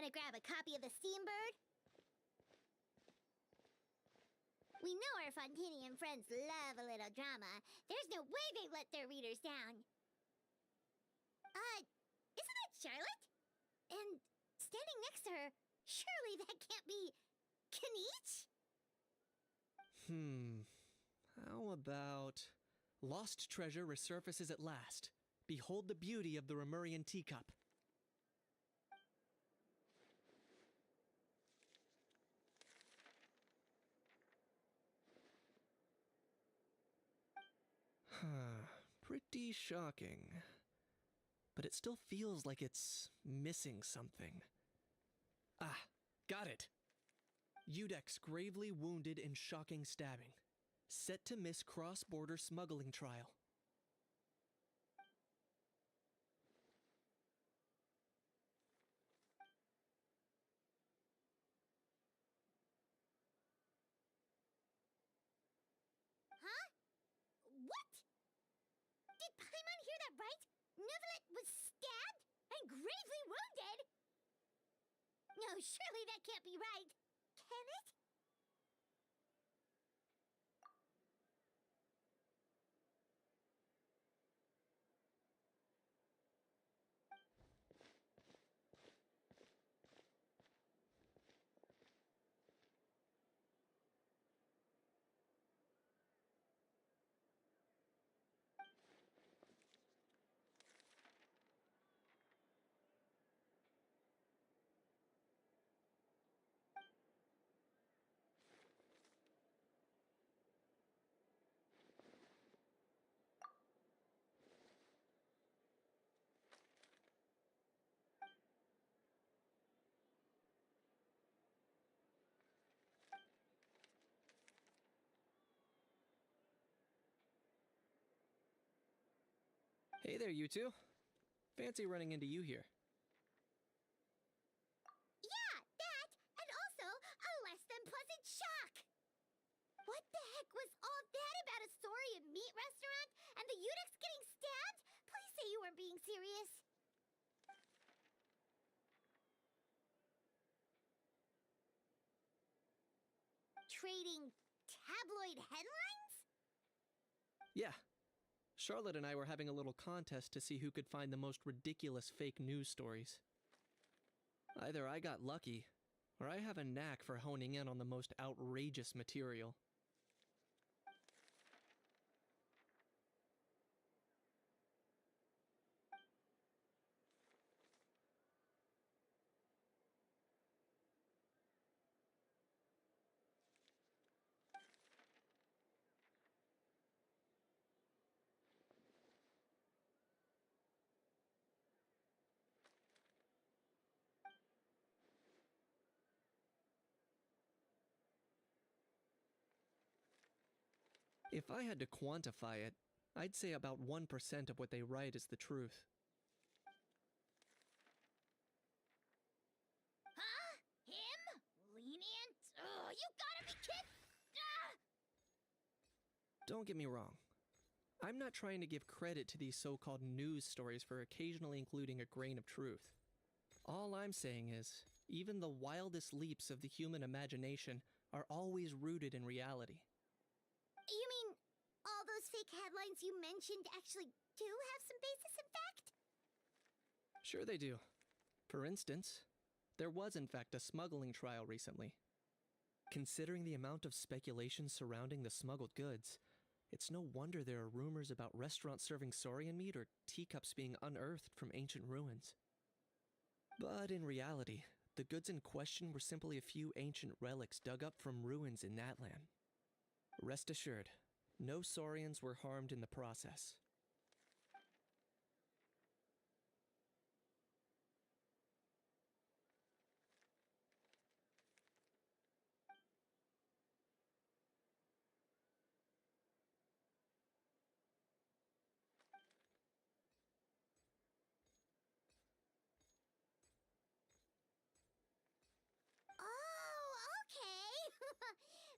Want to grab a copy of the Steambird? We know our Fontanian friends love a little drama. There's no way they let their readers down. Isn't that Charlotte? And standing next to her, surely that can't be Kaniche? How about... Lost treasure resurfaces at last. Behold the beauty of the Remurian teacup. Pretty shocking. But it still feels like it's missing something. Ah, got it! Udex gravely wounded in shocking stabbing. Set to miss cross-border smuggling trial. Huh? What? Did Paimon hear that right? Neuvillette was stabbed and gravely wounded? No, surely that can't be right. Can it? Hey there, you two. Fancy running into you here. Yeah, that, and also a less than pleasant shock. What the heck was all that about a Saurian meat restaurant and the Udex getting stabbed? Please say you weren't being serious. Trading tabloid headlines? Yeah. Charlotte and I were having a little contest to see who could find the most ridiculous fake news stories. Either I got lucky, or I have a knack for honing in on the most outrageous material. If I had to quantify it, I'd say about 1% of what they write is the truth. Huh? Him? Lenient? Ugh, you gotta be kidding! Ah! Don't get me wrong. I'm not trying to give credit to these so-called news stories for occasionally including a grain of truth. All I'm saying is, even the wildest leaps of the human imagination are always rooted in reality. You mean all those fake headlines you mentioned actually do have some basis in fact? Sure they do. For instance, there was in fact a smuggling trial recently. Considering the amount of speculation surrounding the smuggled goods, it's no wonder there are rumors about restaurants serving saurian meat or teacups being unearthed from ancient ruins. But in reality, the goods in question were simply a few ancient relics dug up from ruins in that land. Rest assured, no saurians were harmed in the process. Oh, okay!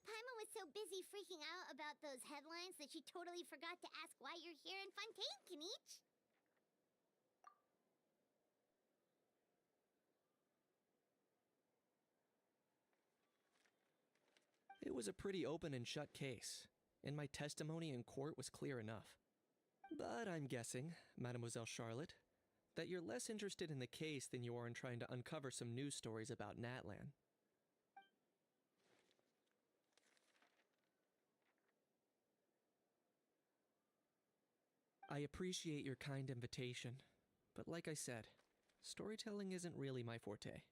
Paimon was so busy freaking out about those headlines that she totally forgot to ask why you're here in Fontaine, Kaniche. It was a pretty open and shut case, and my testimony in court was clear enough. But I'm guessing, Mademoiselle Charlotte, that you're less interested in the case than you are in trying to uncover some news stories about Natlan. I appreciate your kind invitation, but like I said, storytelling isn't really my forte.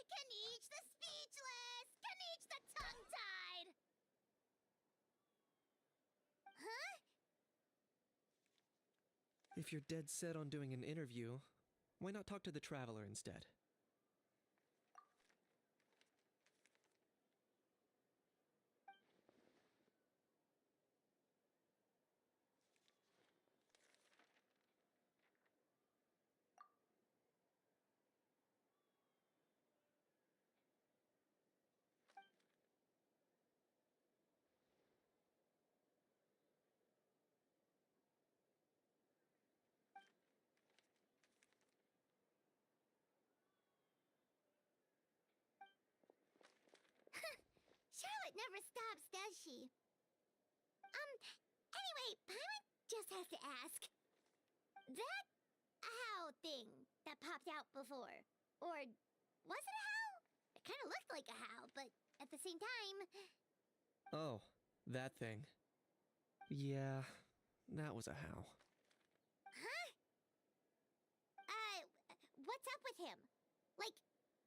Kaniche the speechless! Kaniche the tongue-tied! Huh? If you're dead set on doing an interview, why not talk to the Traveler instead? Charlotte never stops, does she? Anyway, Paimon just has to ask. That owl thing that popped out before, or was it a howl? It kind of looked like a howl, but at the same time... Oh, that thing. Yeah, that was a howl. Huh? What's up with him? Like,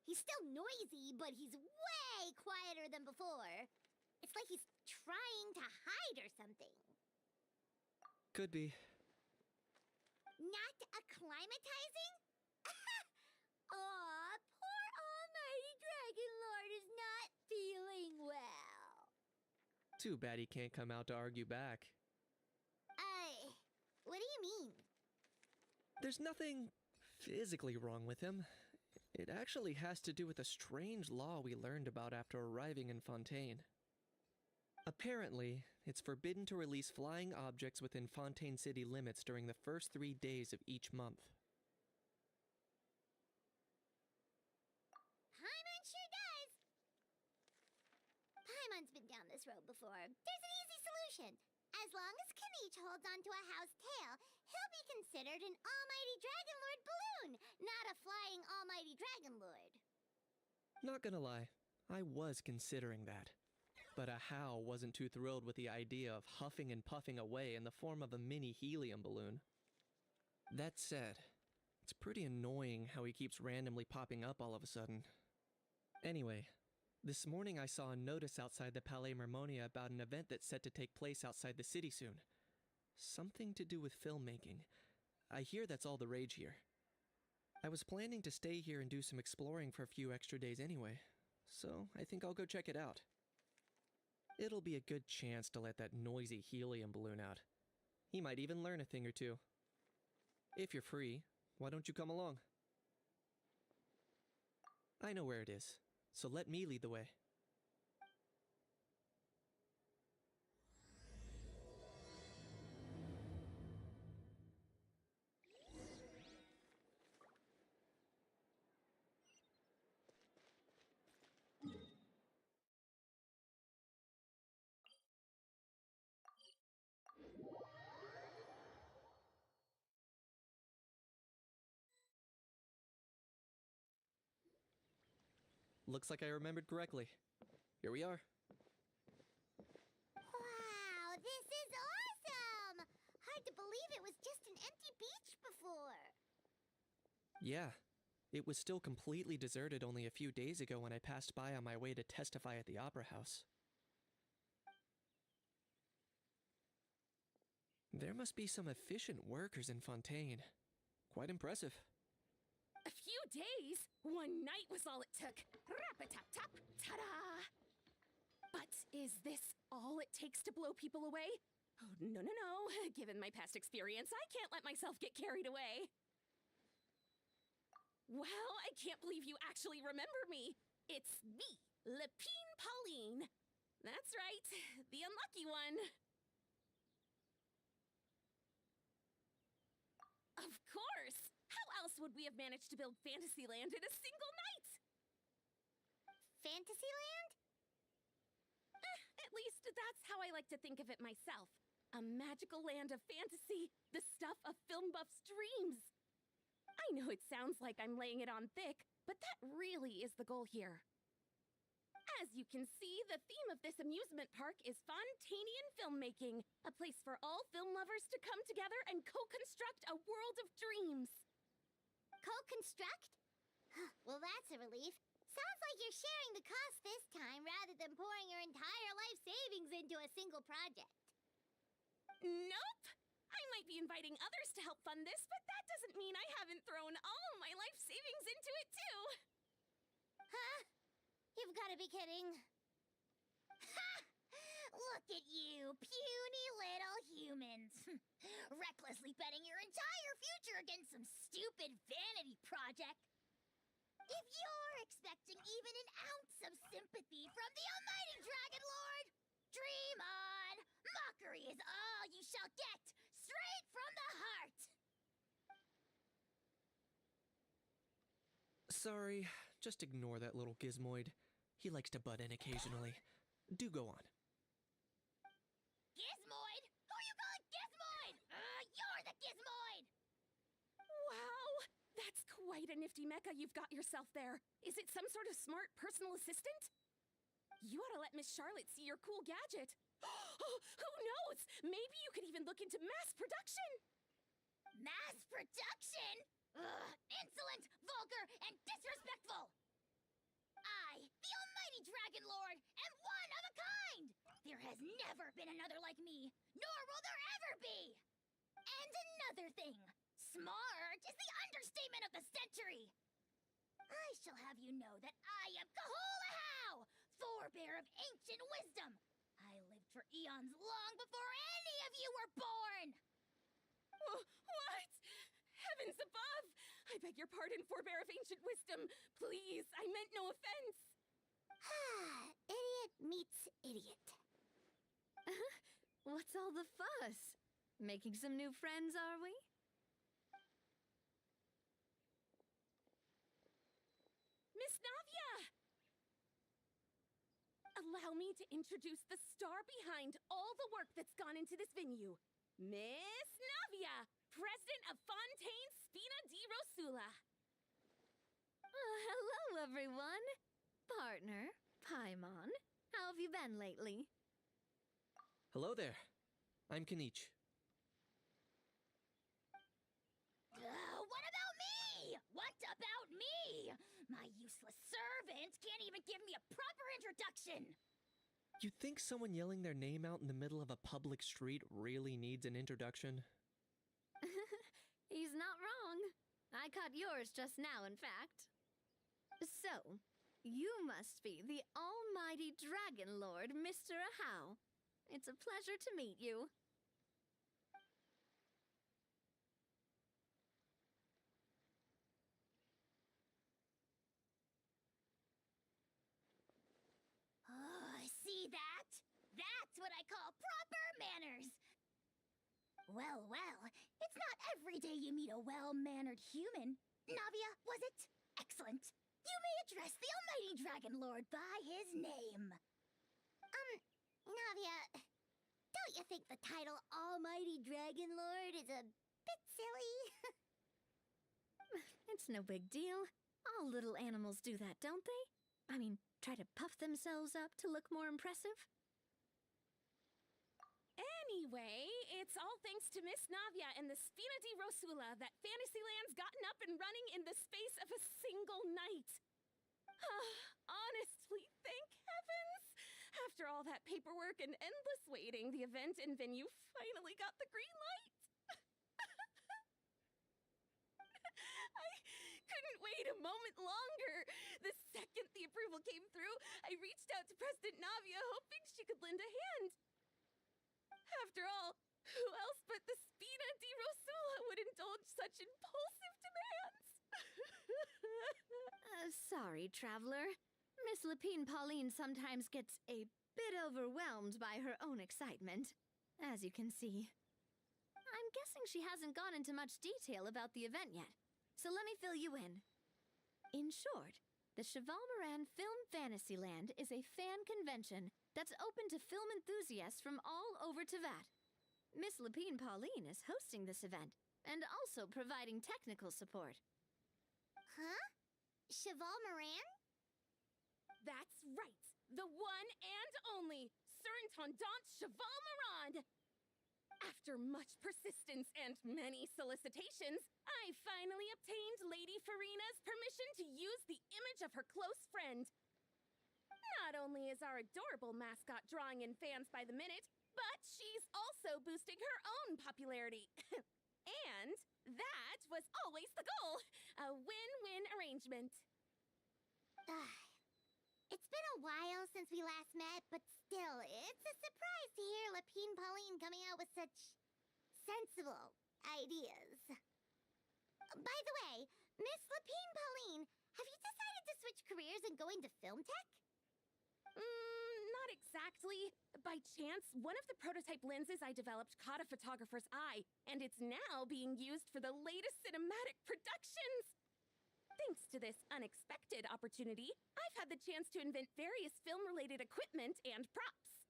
he's still noisy, but he's way quieter than before. It's like he's trying to hide or something. Could be. Not acclimatizing? Aw, poor Almighty Dragon Lord is not feeling well. Too bad he can't come out to argue back. What do you mean? There's nothing physically wrong with him. It actually has to do with a strange law we learned about after arriving in Fontaine. Apparently, it's forbidden to release flying objects within Fontaine city limits during the first 3 days of each month. Paimon sure does. Paimon's been down this road before. There's an easy solution. As long as Kaniche holds onto a house tail, he'll be considered an Almighty Dragon Lord balloon, not a flying Almighty Dragon Lord. Not gonna lie, I was considering that. But a How wasn't too thrilled with the idea of huffing and puffing away in the form of a mini helium balloon. That said, it's pretty annoying how he keeps randomly popping up all of a sudden. Anyway, this morning I saw a notice outside the Palais Mermonia about an event that's set to take place outside the city soon. Something to do with filmmaking. I hear that's all the rage here. I was planning to stay here and do some exploring for a few extra days anyway, so I think I'll go check it out. It'll be a good chance to let that noisy helium balloon out. He might even learn a thing or two. If you're free, why don't you come along? I know where it is, so let me lead the way. Looks like I remembered correctly. Here we are. Wow, this is awesome! Hard to believe it was just an empty beach before. Yeah, it was still completely deserted only a few days ago when I passed by on my way to testify at the Opera House. There must be some efficient workers in Fontaine. Quite impressive. A few days? One night was all it took. Rap-a-tap-tap, ta-da! But is this all it takes to blow people away? Oh, no, no, no. Given my past experience, I can't let myself get carried away. Well, I can't believe you actually remember me. It's me, Lepine Pauline. That's right, the unlucky one. Of course! How else would we have managed to build Fantasyland in a single night? Fantasyland? At least that's how I like to think of it myself. A magical land of fantasy, the stuff of film buffs' dreams. I know it sounds like I'm laying it on thick, but that really is the goal here. As you can see, the theme of this amusement park is Fontanian filmmaking, a place for all film lovers to come together and co-construct a world of dreams. Co-construct? Well, that's a relief. Sounds like you're sharing the cost this time rather than pouring your entire life savings into a single project. Nope! I might be inviting others to help fund this, but that doesn't mean I haven't thrown all my life savings into it too. Huh? You've got to be kidding. Ha! Look at you, puny little humans. Recklessly betting your entire future against some stupid vanity project. If you're expecting even an ounce of sympathy from the almighty Dragon Lord, dream on! Mockery is all you shall get, straight from the heart! Sorry, just ignore that little gizmoid. He likes to butt in occasionally. Do go on. Gizmoid? Who you calling Gizmoid? You're the Gizmoid! Wow! That's quite a nifty mecha you've got yourself there. Is it some sort of smart personal assistant? You ought to let Miss Charlotte see your cool gadget. Who knows? Maybe you could even look into mass production. Mass production? Ugh, insolent, vulgar, and disrespectful! I, the almighty Dragon Lord, am one of a kind! There has never been another like me, nor will there ever be! And another thing, smart is the understatement of the century! I shall have you know that I am Kahulahau, forebear of ancient wisdom! I lived for eons long before any of you were born! What? Heavens above! I beg your pardon, forebear of ancient wisdom. Please, I meant no offense. Idiot meets idiot. What's all the fuss? Making some new friends, are we? Miss Navia! Allow me to introduce the star behind all the work that's gone into this venue. Miss Navia, president of Fontaine Spina di Rosula. Hello, everyone. Partner, Paimon. How have you been lately? Hello there. I'm Kanich. What about me? What about me? My useless servant can't even give me a proper introduction. You think someone yelling their name out in the middle of a public street really needs an introduction? He's not wrong. I caught yours just now, in fact. So, you must be the almighty Dragon Lord, Mr. Ahau. It's a pleasure to meet you. Oh, see that? That's what I call proper manners. Well, it's not every day you meet a well-mannered human. Navia, was it? Excellent. You may address the almighty Dragon Lord by his name. Navia, don't you think the title Almighty Dragon Lord is a bit silly? It's no big deal. All little animals do that, don't they? I mean, try to puff themselves up to look more impressive. Anyway, it's all thanks to Miss Navia and the Spina di Rosula that Fantasyland's gotten up and running in the space of a single night. Honestly, thank heavens! After all that paperwork and endless waiting, the event and venue finally got the green light. I couldn't wait a moment longer. The second the approval came through, I reached out to President Navia, hoping she could lend a hand. After all, who else but the Spina di Rosula would indulge such impulsive demands? Sorry, traveler. Miss Lapine Pauline sometimes gets a bit overwhelmed by her own excitement, as you can see. I'm guessing she hasn't gone into much detail about the event yet, so let me fill you in. In short, The Cheval Moran Film Fantasyland is a fan convention that's open to film enthusiasts from all over Teyvat. Miss Lapine Pauline is hosting this event and also providing technical support. Huh? Cheval Moran? That's right! The one and only Sir Intendant Cheval Moran! After much persistence and many solicitations, I finally obtained Lady Farina's permission to use the image of her close friend. Not only is our adorable mascot drawing in fans by the minute, but she's also boosting her own popularity. And that was always the goal, a win-win arrangement. It's been a while since we last met, but still, it's a surprise to hear Lapine Pauline coming out with such sensible ideas. By the way, Miss Lapine Pauline, have you decided to switch careers and go into film tech? Not exactly. By chance, one of the prototype lenses I developed caught a photographer's eye, and it's now being used for the latest cinematic productions. Thanks to this unexpected opportunity, I've had the chance to invent various film-related equipment and props.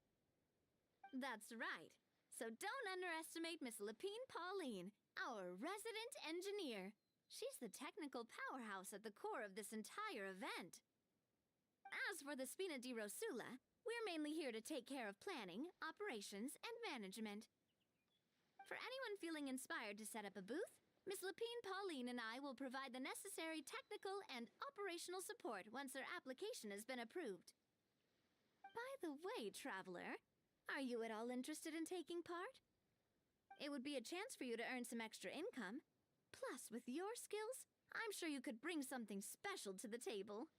That's right. So don't underestimate Miss Lapine Pauline, our resident engineer. She's the technical powerhouse at the core of this entire event. As for the Spina di Rosula, we're mainly here to take care of planning, operations, and management. For anyone feeling inspired to set up a booth, Miss Lapine Pauline and I will provide the necessary technical and operational support once their application has been approved. By the way, traveler, are you at all interested in taking part? It would be a chance for you to earn some extra income. Plus, with your skills, I'm sure you could bring something special to the table.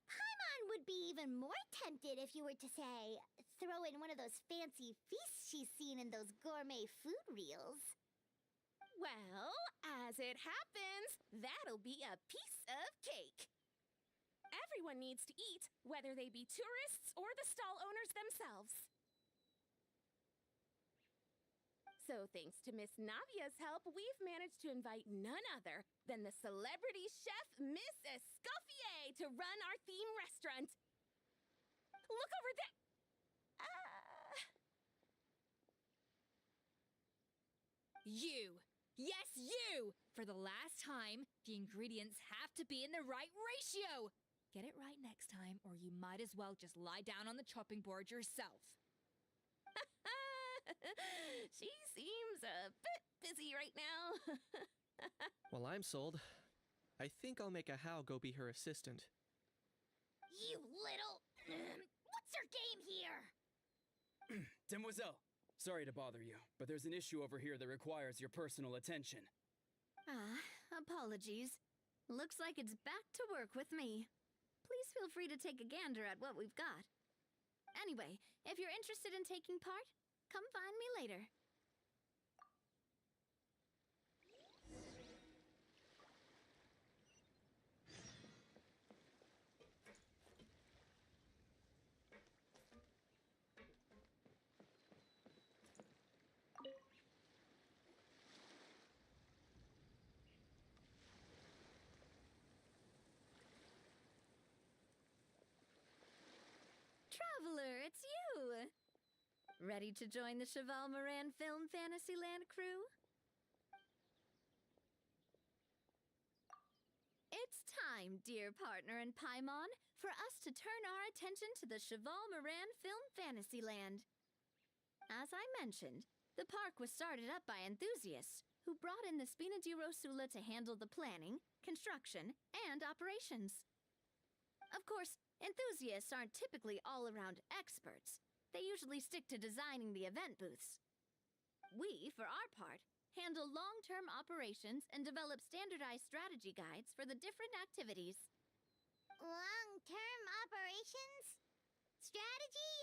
Paimon would be even more tempted if you were to, say, throw in one of those fancy feasts she's seen in those gourmet food reels. Well, as it happens, that'll be a piece of cake. Everyone needs to eat, whether they be tourists or the stall owners themselves. So thanks to Miss Navia's help, we've managed to invite none other than the celebrity chef Miss Escoffier to run our theme restaurant. Look over there! You! Yes, you! For the last time, the ingredients have to be in the right ratio! Get it right next time, or you might as well just lie down on the chopping board yourself. She seems a bit busy right now. Well, I'm sold. I think I'll make a How go be her assistant. You little... What's your game here? Demoiselle, sorry to bother you, but there's an issue over here that requires your personal attention. Apologies. Looks like it's back to work with me. Please feel free to take a gander at what we've got. Anyway, if you're interested in taking part, come find me later. Traveler, it's you! Ready to join the Cheval Moran Film Fantasyland crew? It's time, dear partner and Paimon, for us to turn our attention to the Cheval Moran Film Fantasyland. As I mentioned, the park was started up by enthusiasts who brought in the Spina di Rosula to handle the planning, construction, and operations. Of course, enthusiasts aren't typically all-around experts. They usually stick to designing the event booths. We, for our part, handle long-term operations and develop standardized strategy guides for the different activities. Long-term operations? Strategy?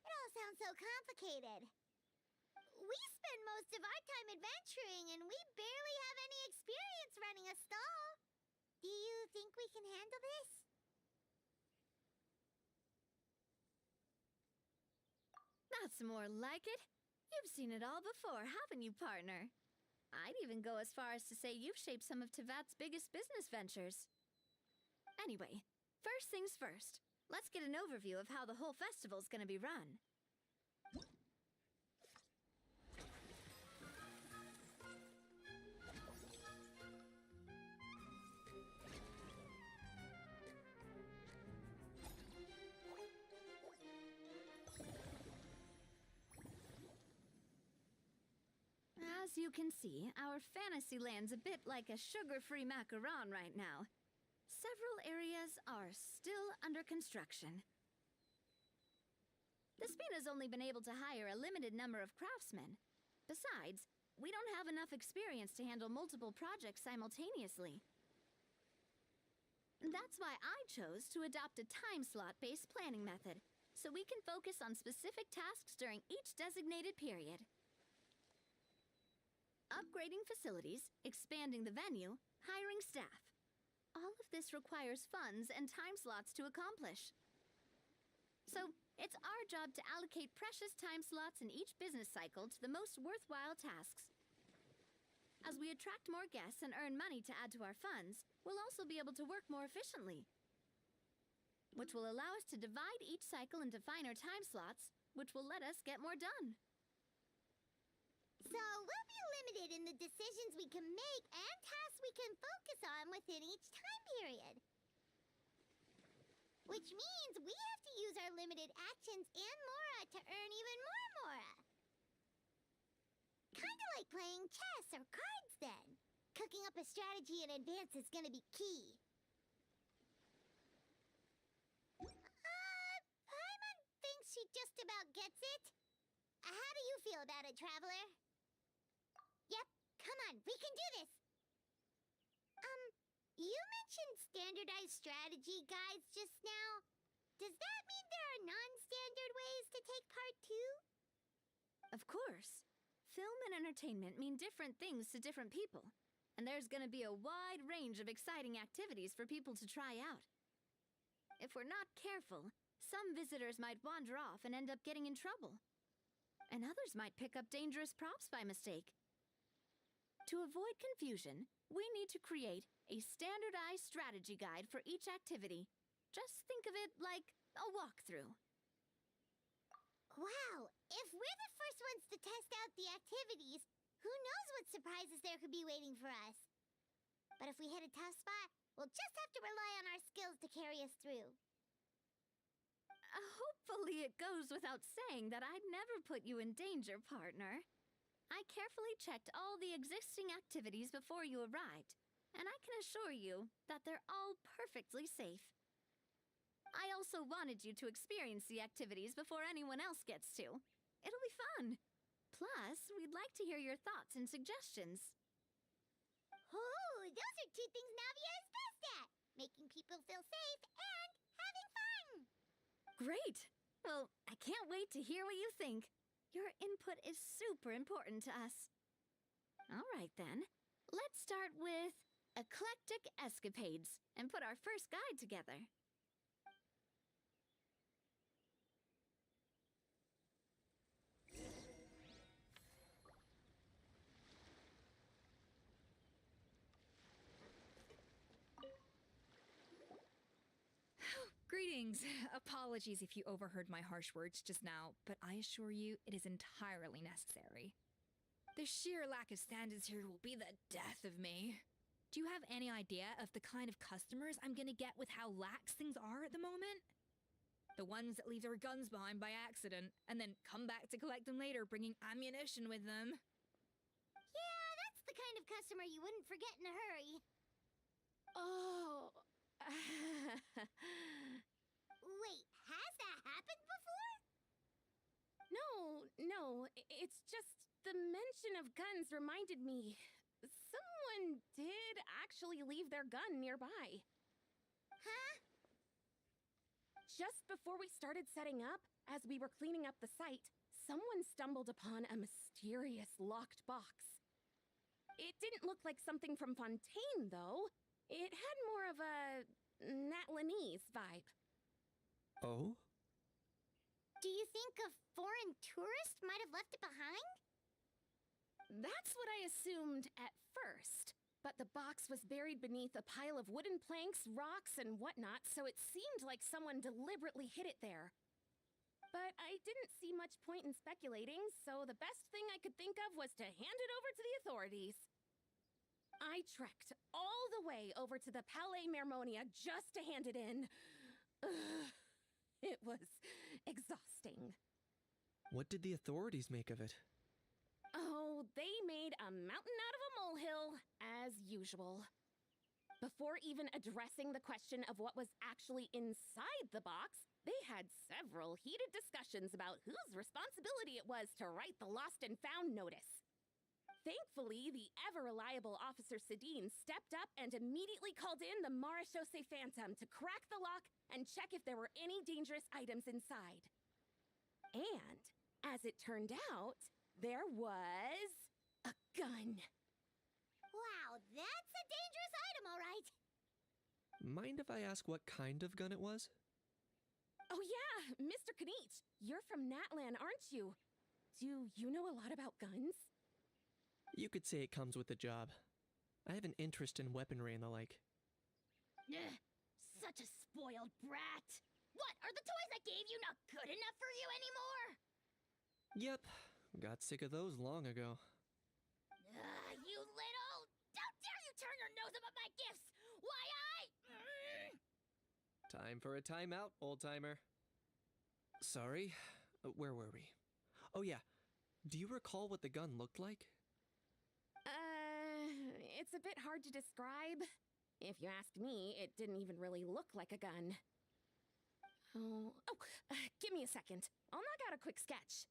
It all sounds so complicated. We spend most of our time adventuring, and we barely have any experience running a stall. Do you think we can handle this? That's more like it. You've seen it all before, haven't you, partner? I'd even go as far as to say you've shaped some of Teyvat's biggest business ventures. Anyway, first things first. Let's get an overview of how the whole festival's gonna be run. As you can see, our Fantasyland's a bit like a sugar-free macaron right now. Several areas are still under construction. The Spina's only been able to hire a limited number of craftsmen. Besides, we don't have enough experience to handle multiple projects simultaneously. That's why I chose to adopt a time slot-based planning method, so we can focus on specific tasks during each designated period. Upgrading facilities, expanding the venue, hiring staff. All of this requires funds and time slots to accomplish. So, it's our job to allocate precious time slots in each business cycle to the most worthwhile tasks. As we attract more guests and earn money to add to our funds, we'll also be able to work more efficiently, which will allow us to divide each cycle into finer time slots, which will let us get more done. So we'll be limited in the decisions we can make and tasks we can focus on within each time period. Which means we have to use our limited actions and Mora to earn even more Mora. Kinda like playing chess or cards then. Cooking up a strategy in advance is gonna be key. Paimon thinks she just about gets it. How do you feel about it, Traveler? Yep, come on, we can do this! You mentioned standardized strategy guides just now. Does that mean there are non-standard ways to take part too? Of course. Film and entertainment mean different things to different people, and there's gonna be a wide range of exciting activities for people to try out. If we're not careful, some visitors might wander off and end up getting in trouble. And others might pick up dangerous props by mistake. To avoid confusion, we need to create a standardized strategy guide for each activity. Just think of it like a walkthrough. Wow, if we're the first ones to test out the activities, who knows what surprises there could be waiting for us? But if we hit a tough spot, we'll just have to rely on our skills to carry us through. Hopefully it goes without saying that I'd never put you in danger, partner. I carefully checked all the existing activities before you arrived, and I can assure you that they're all perfectly safe. I also wanted you to experience the activities before anyone else gets to. It'll be fun. Plus, we'd like to hear your thoughts and suggestions. Oh, those are two things Navia is best at! Making people feel safe and having fun! Great! Well, I can't wait to hear what you think. Your input is super important to us. All right, then. Let's start with eclectic escapades and put our first guide together. Greetings. Apologies if you overheard my harsh words just now, but I assure you it is entirely necessary. The sheer lack of standards here will be the death of me. Do you have any idea of the kind of customers I'm gonna get with how lax things are at the moment? The ones that leave their guns behind by accident, and then come back to collect them later, bringing ammunition with them. Yeah, that's the kind of customer you wouldn't forget in a hurry. Oh. Wait, has that happened before? No, it's just the mention of guns reminded me. Someone did actually leave their gun nearby. Huh? Just before we started setting up, as we were cleaning up the site, someone stumbled upon a mysterious locked box. It didn't look like something from Fontaine, though. It had more of a Natlanese vibe. Oh? Do you think a foreign tourist might have left it behind? That's what I assumed at first. But the box was buried beneath a pile of wooden planks, rocks, and whatnot, so it seemed like someone deliberately hid it there. But I didn't see much point in speculating, so the best thing I could think of was to hand it over to the authorities. I trekked all the way over to the Palais Mermonia just to hand it in. Ugh, it was exhausting. What did the authorities make of it? Oh, they made a mountain out of a molehill, as usual. Before even addressing the question of what was actually inside the box, they had several heated discussions about whose responsibility it was to write the lost and found notice. Thankfully, the ever-reliable Officer Sedine stepped up and immediately called in the Marechaussee Phantom to crack the lock and check if there were any dangerous items inside. And, as it turned out, there was a gun. Wow, that's a dangerous item, all right. Mind if I ask what kind of gun it was? Oh yeah, Mr. Kanich, you're from Natlan, aren't you? Do you know a lot about guns? You could say it comes with the job. I have an interest in weaponry and the like. Ugh, such a spoiled brat. What, are the toys I gave you not good enough for you anymore? Yep, got sick of those long ago. You little... Don't dare you turn your nose up at my gifts! Why, Time for a timeout, old-timer. Sorry, where were we? Oh yeah, do you recall what the gun looked like? It's a bit hard to describe. If you ask me, it didn't even really look like a gun. Give me a second. I'll knock out a quick sketch.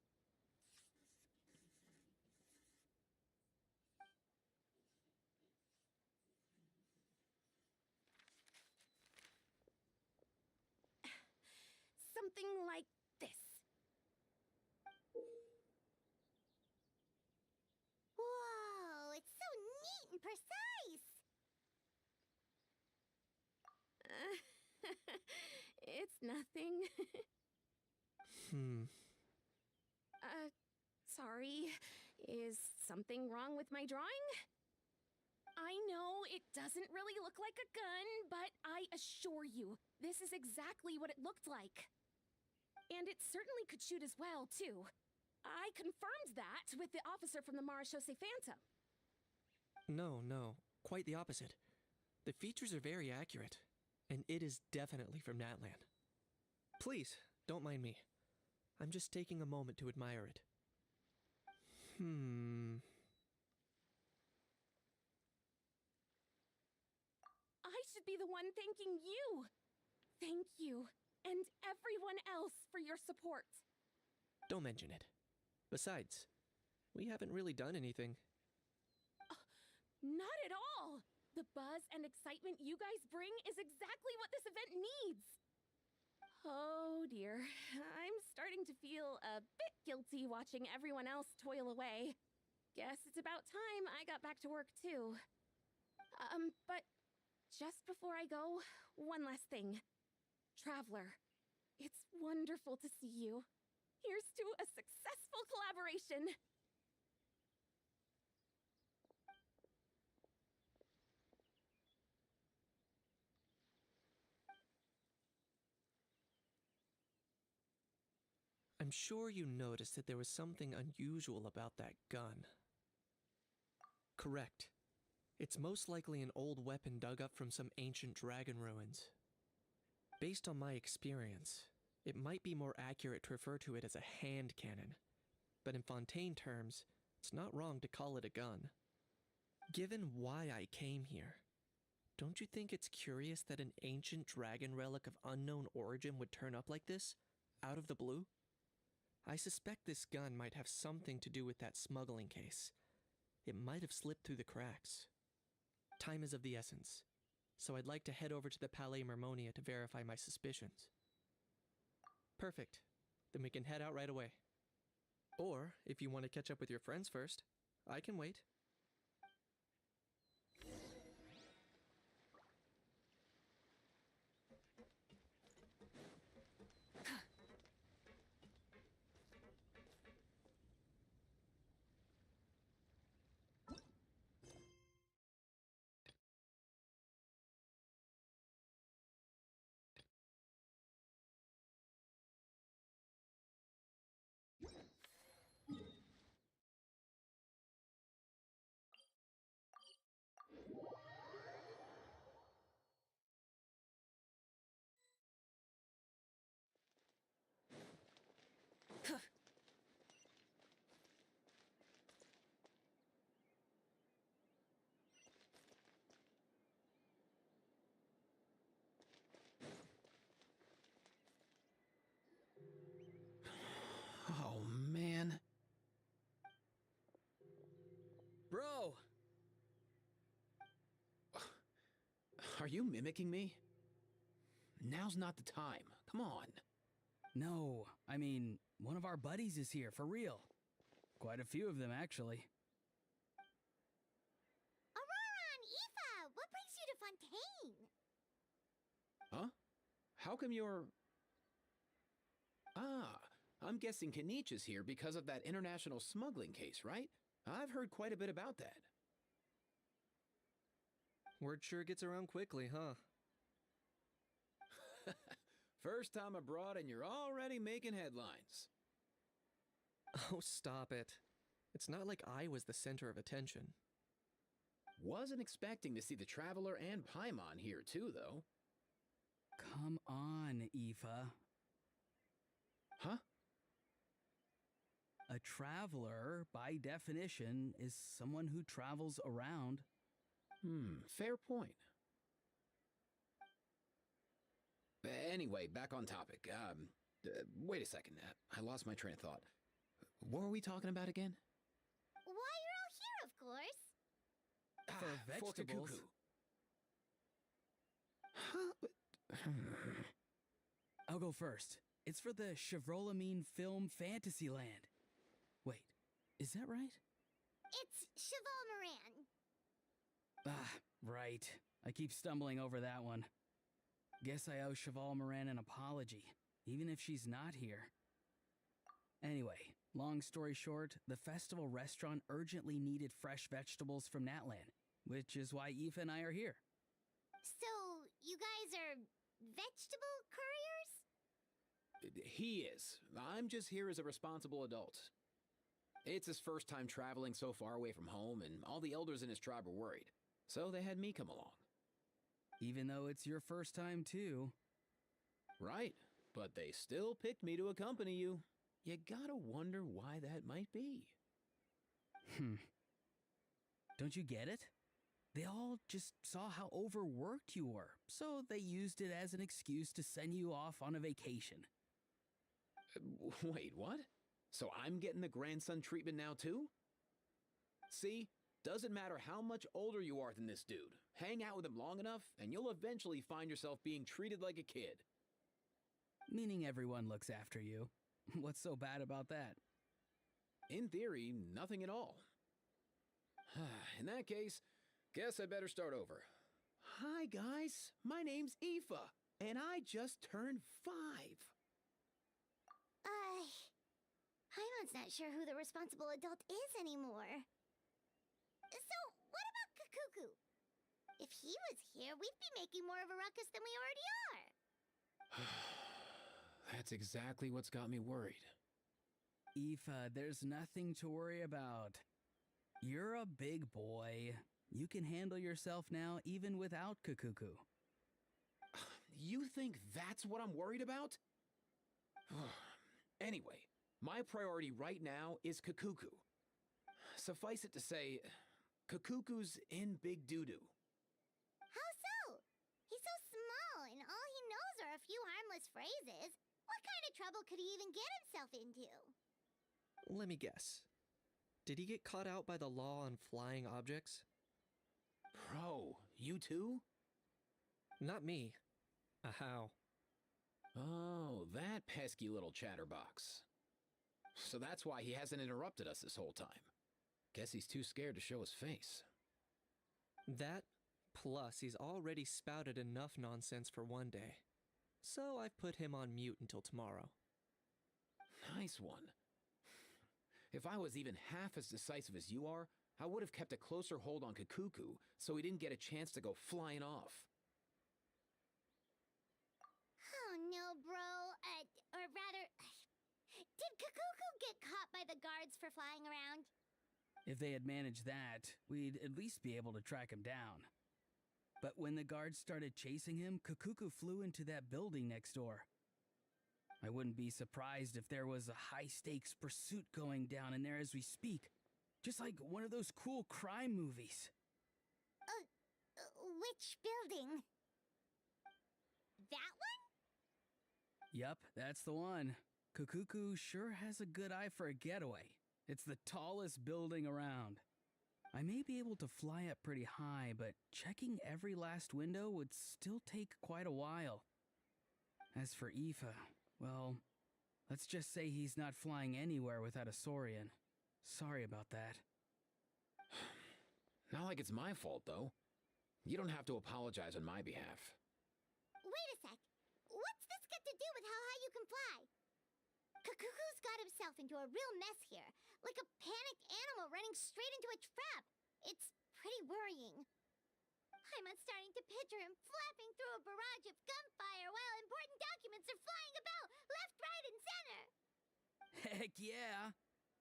Something like this. whoa, it's so neat and precise. It's nothing. Sorry. Is something wrong with my drawing? I know it doesn't really look like a gun, but I assure you, this is exactly what it looked like. And it certainly could shoot as well, too. I confirmed that with the officer from the Marechaussee Phantom. No, quite the opposite. The features are very accurate, and it is definitely from Natlan. Please, don't mind me. I'm just taking a moment to admire it. I should be the one thanking you. Thank you, and everyone else for your support. Don't mention it. Besides, we haven't really done anything. Not at all. The buzz and excitement you guys bring is exactly what this event needs. Oh dear, I'm starting to feel a bit guilty watching everyone else toil away. Guess it's about time I got back to work too. But just before I go, one last thing. Traveler, it's wonderful to see you. Here's to a successful collaboration. I'm sure you noticed that there was something unusual about that gun. Correct. It's most likely an old weapon dug up from some ancient dragon ruins. Based on my experience, it might be more accurate to refer to it as a hand cannon, but in Fontaine terms, it's not wrong to call it a gun. Given why I came here, don't you think it's curious that an ancient dragon relic of unknown origin would turn up like this, out of the blue? I suspect this gun might have something to do with that smuggling case. It might have slipped through the cracks. Time is of the essence, so I'd like to head over to the Palais Mermonia to verify my suspicions. Perfect. Then we can head out right away. Or, if you want to catch up with your friends first, I can wait. Are you mimicking me? Now's not the time. Come on. No, I mean, one of our buddies is here, for real. Quite a few of them, actually. Aurora and Aoife, what brings you to Fontaine? Huh? How come you're... Ah, I'm guessing Kanich is here because of that international smuggling case, right? I've heard quite a bit about that. Word sure gets around quickly, huh? First time abroad and you're already making headlines. Oh, stop it. It's not like I was the center of attention. Wasn't expecting to see the Traveler and Paimon here too, though. Come on, Aoife. Huh? A traveler, by definition, is someone who travels around. Fair point. Anyway, back on topic. Wait a second. I lost my train of thought. What were we talking about again? Why, you're all here, of course. For For vegetables. Kakuku. Huh? I'll go first. It's for the Chevrolamine film Fantasyland. Wait, is that right? It's Cheval Moran. Ah, right. I keep stumbling over that one. Guess I owe Cheval Moran an apology, even if she's not here. Anyway, long story short, the festival restaurant urgently needed fresh vegetables from Natlan, which is why Aoife and I are here. So, you guys are vegetable couriers? He is. I'm just here as a responsible adult. It's his first time traveling so far away from home, and all the elders in his tribe were worried. So they had me come along. Even though it's your first time too. Right, but they still picked me to accompany you. You gotta wonder why that might be. Don't you get it? They all just saw how overworked you were, so they used it as an excuse to send you off on a vacation. Wait, what? So I'm getting the grandson treatment now too? See? Doesn't matter how much older you are than this dude. Hang out with him long enough, and you'll eventually find yourself being treated like a kid. Meaning everyone looks after you. What's so bad about that? In theory, nothing at all. In that case, guess I better start over. Hi, guys. My name's Aoife, and I just turned 5. Paimon's not sure who the responsible adult is anymore. So, what about Kakuku? If he was here, we'd be making more of a ruckus than we already are. That's exactly what's got me worried. Aoife, there's nothing to worry about. You're a big boy. You can handle yourself now even without Kakuku. You think that's what I'm worried about? Anyway, my priority right now is Kakuku. Suffice it to say, Kakuku's in big doo-doo. How so? He's so small, and all he knows are a few harmless phrases. What kind of trouble could he even get himself into? Let me guess. Did he get caught out by the law on flying objects? Bro, you too? Not me. How? Oh, that pesky little chatterbox. So that's why he hasn't interrupted us this whole time. Guess he's too scared to show his face. That, plus he's already spouted enough nonsense for one day. So I've put him on mute until tomorrow. Nice one. If I was even half as decisive as you are, I would have kept a closer hold on Kakuku so he didn't get a chance to go flying off. Oh no, bro. Or rather, did Kakuku get caught by the guards for flying around? If they had managed that, we'd at least be able to track him down. But when the guards started chasing him, Kakuku flew into that building next door. I wouldn't be surprised if there was a high-stakes pursuit going down in there as we speak. Just like one of those cool crime movies. Which building? That one? Yup, that's the one. Kakuku sure has a good eye for a getaway. It's the tallest building around. I may be able to fly up pretty high, but checking every last window would still take quite a while. As for Aoife, well, let's just say he's not flying anywhere without a Saurian. Sorry about that. Not like it's my fault, though. You don't have to apologize on my behalf. Wait a sec. What's this got to do with how high you can fly? Kakuku's got himself into a real mess here, like a panicked animal running straight into a trap. It's pretty worrying. I'm starting to picture him flapping through a barrage of gunfire while important documents are flying about left, right, and center. Heck yeah!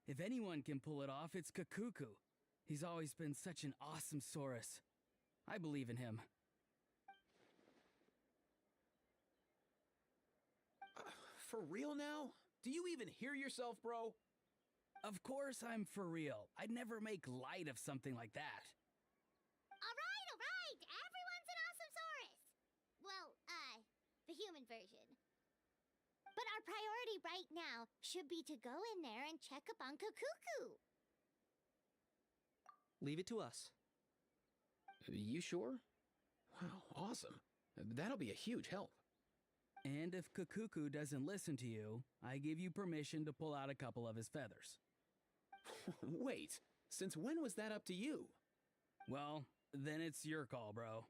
If anyone can pull it off, it's Kakuku. He's always been such an awesome Saurus. I believe in him. For real now? Do you even hear yourself, bro? Of course I'm for real. I'd never make light of something like that. All right, all right. Everyone's an awesome Saurus. Well, the human version. But our priority right now should be to go in there and check up on Kakuku. Leave it to us. You sure? Wow, awesome. That'll be a huge help. And if Kakuku doesn't listen to you, I give you permission to pull out a couple of his feathers. Wait, since when was that up to you? Well, then it's your call, bro.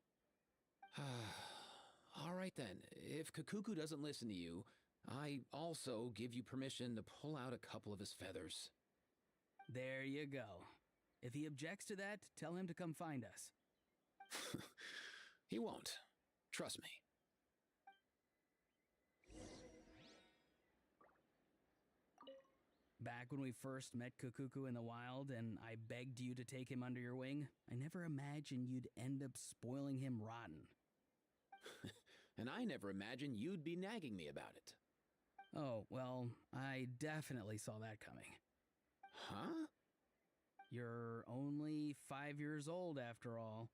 All right then, if Kakuku doesn't listen to you, I also give you permission to pull out a couple of his feathers. There you go. If he objects to that, tell him to come find us. He won't. Trust me. Back when we first met Kakuku in the wild and I begged you to take him under your wing, I never imagined you'd end up spoiling him rotten. And I never imagined you'd be nagging me about it. Oh, well, I definitely saw that coming. Huh? You're only 5 years old after all.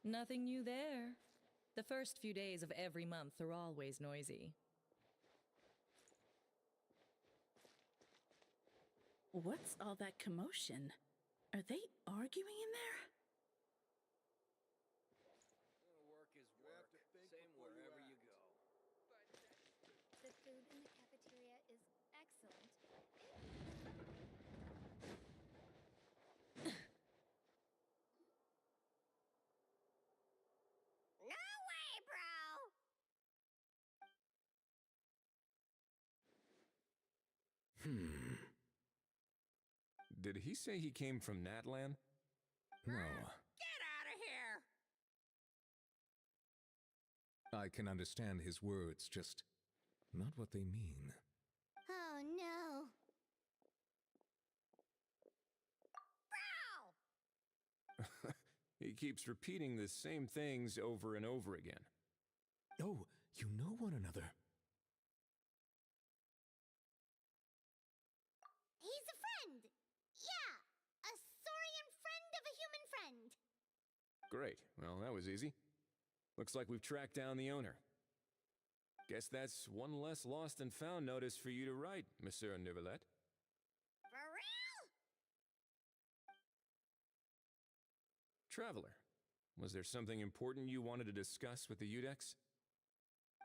Nothing new there. The first few days of every month are always noisy. What's all that commotion? Are they arguing in there? Work is work. Same wherever you go. The food in the cafeteria is excellent. No way, bro! Did he say he came from Natlan? No. Get out of here! I can understand his words, just not what they mean. Oh no. Bro! He keeps repeating the same things over and over again. Oh, you know one another. He's a friend! Yeah! A saurian friend of a human friend! Great. Well, that was easy. Looks like we've tracked down the owner. Guess that's one less lost and found notice for you to write, Monsieur Neuvillette. For real? Traveler, was there something important you wanted to discuss with the Udex?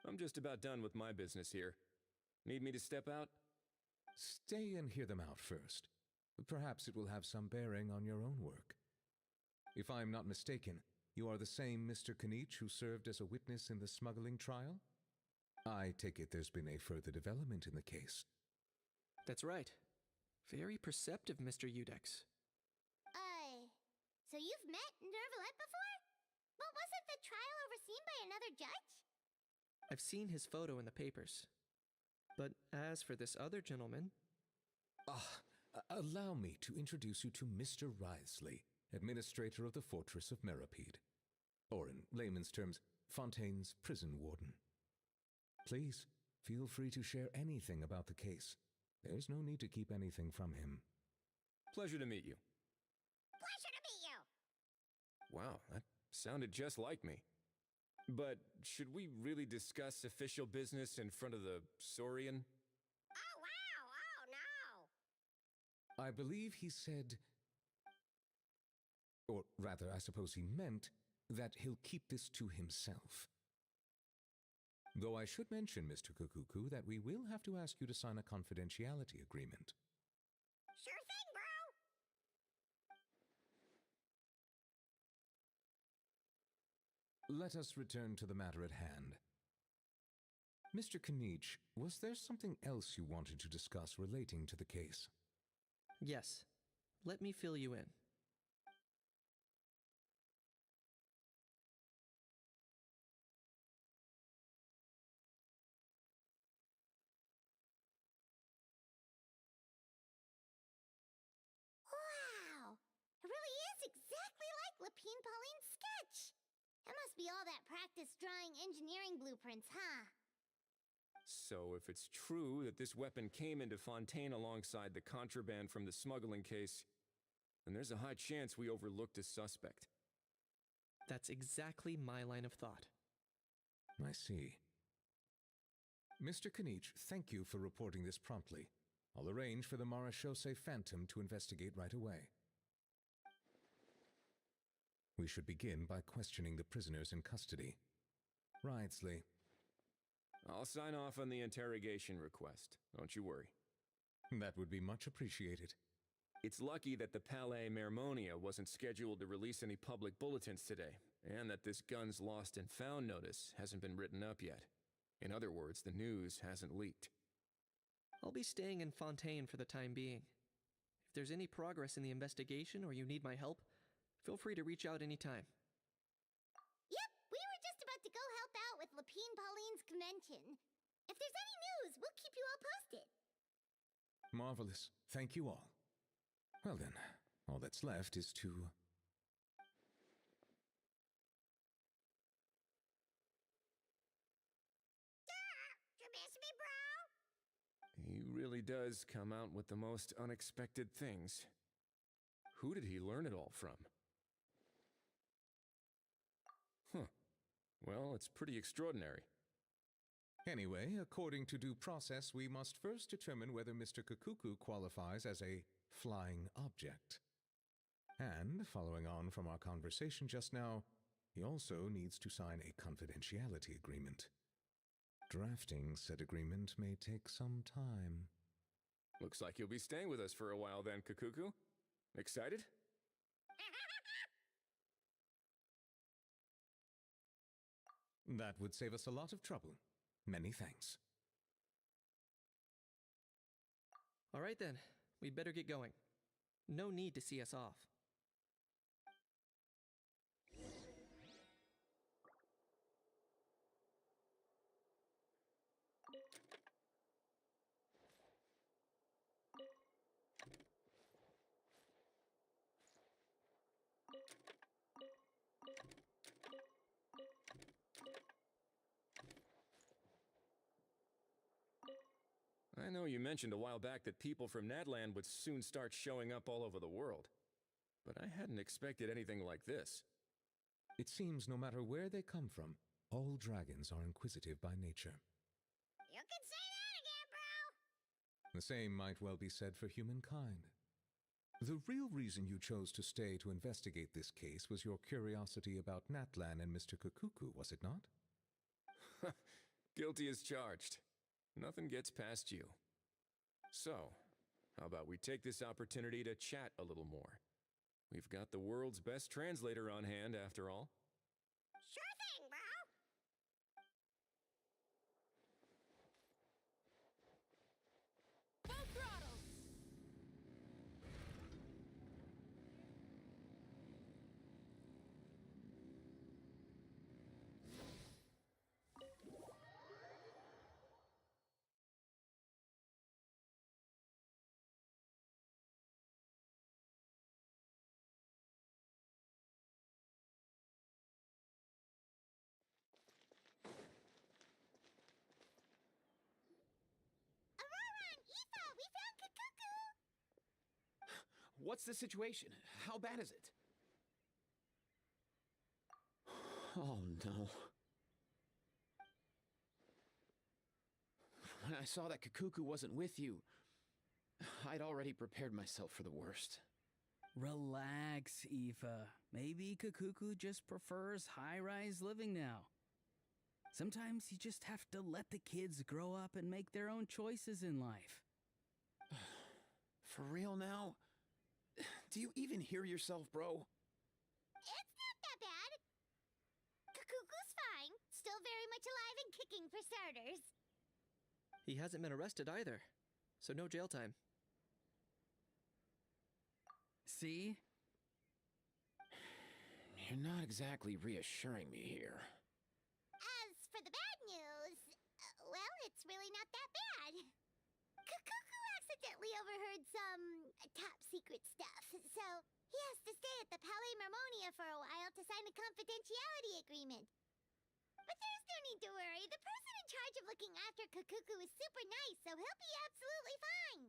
I'm just about done with my business here. Need me to step out? Stay and hear them out first. Perhaps it will have some bearing on your own work. If I'm not mistaken, you are the same Mr. Kanich who served as a witness in the smuggling trial? I take it there's been a further development in the case. That's right. Very perceptive, Mr. Udex. So you've met Neuvillette before? But wasn't the trial overseen by another judge? I've seen his photo in the papers. But as for this other gentleman... Allow me to introduce you to Mr. Wriothesley, administrator of the Fortress of Meripede. Or in layman's terms, Fontaine's prison warden. Please, feel free to share anything about the case. There's no need to keep anything from him. Pleasure to meet you. Pleasure to meet you. Wow, that sounded just like me. But should we really discuss official business in front of the Saurian? Oh, wow. Oh, no. I believe he said, or rather, I suppose he meant, that he'll keep this to himself. Though I should mention, Mr. Kukuku, that we will have to ask you to sign a confidentiality agreement. Sure thing, bro. Let us return to the matter at hand. Mr. Kanich, was there something else you wanted to discuss relating to the case? Yes. Let me fill you in. Wow. It really is exactly like Lapine Pauline's sketch. It must be all that practice drawing engineering blueprints, huh? So if it's true that this weapon came into Fontaine alongside the contraband from the smuggling case, then there's a high chance we overlooked a suspect. That's exactly my line of thought. I see. Mr. Kanich, thank you for reporting this promptly. I'll arrange for the Marechaussee Phantom to investigate right away. We should begin by questioning the prisoners in custody. Wrightsley. I'll sign off on the interrogation request. Don't you worry. That would be much appreciated. It's lucky that the Palais Mermonia wasn't scheduled to release any public bulletins today, and that this guns lost and found notice hasn't been written up yet. In other words, the news hasn't leaked. I'll be staying in Fontaine for the time being. If there's any progress in the investigation or you need my help, feel free to reach out anytime. Yep, we were just about to go help out with Lapine Pauline's convention. If there's any news, we'll keep you all posted. Marvelous. Thank you all. Well then, all that's left is to... You miss me, bro? He really does come out with the most unexpected things. Who did he learn it all from? Huh. Well, it's pretty extraordinary. Anyway, according to due process, we must first determine whether Mr. Kukuku qualifies as a flying object. And, following on from our conversation just now, he also needs to sign a confidentiality agreement. Drafting said agreement may take some time. Looks like you'll be staying with us for a while then, Kukuku. Excited? That would save us a lot of trouble. Many thanks. All right then, we'd better get going. No need to see us off. I know you mentioned a while back that people from Nadland would soon start showing up all over the world. But I hadn't expected anything like this. It seems no matter where they come from, all dragons are inquisitive by nature. You can say that again, bro. The same might well be said for humankind. The real reason you chose to stay to investigate this case was your curiosity about Natlan and Mr. Kukuku, was it not? Guilty as charged. Nothing gets past you. So, how about we take this opportunity to chat a little more? We've got the world's best translator on hand, after all. Sure thing, bro. Full throttle! What's the situation? How bad is it? Oh no. When I saw that Kakuku wasn't with you, I'd already prepared myself for the worst. Relax, Aoife. Maybe Kakuku just prefers high-rise living now. Sometimes you just have to let the kids grow up and make their own choices in life. For real now? Do you even hear yourself, bro? It's not that bad. Kakuku's fine. Still very much alive and kicking for starters. He hasn't been arrested either, so no jail time. See? You're not exactly reassuring me here. As for the bad news, well, it's really not that bad. Kakuku accidentally overheard some top secret stuff, so he has to stay at the Palais Marmonia for a while to sign a confidentiality agreement. But there's no need to worry. The person in charge of looking after Kakuku is super nice, so he'll be absolutely fine.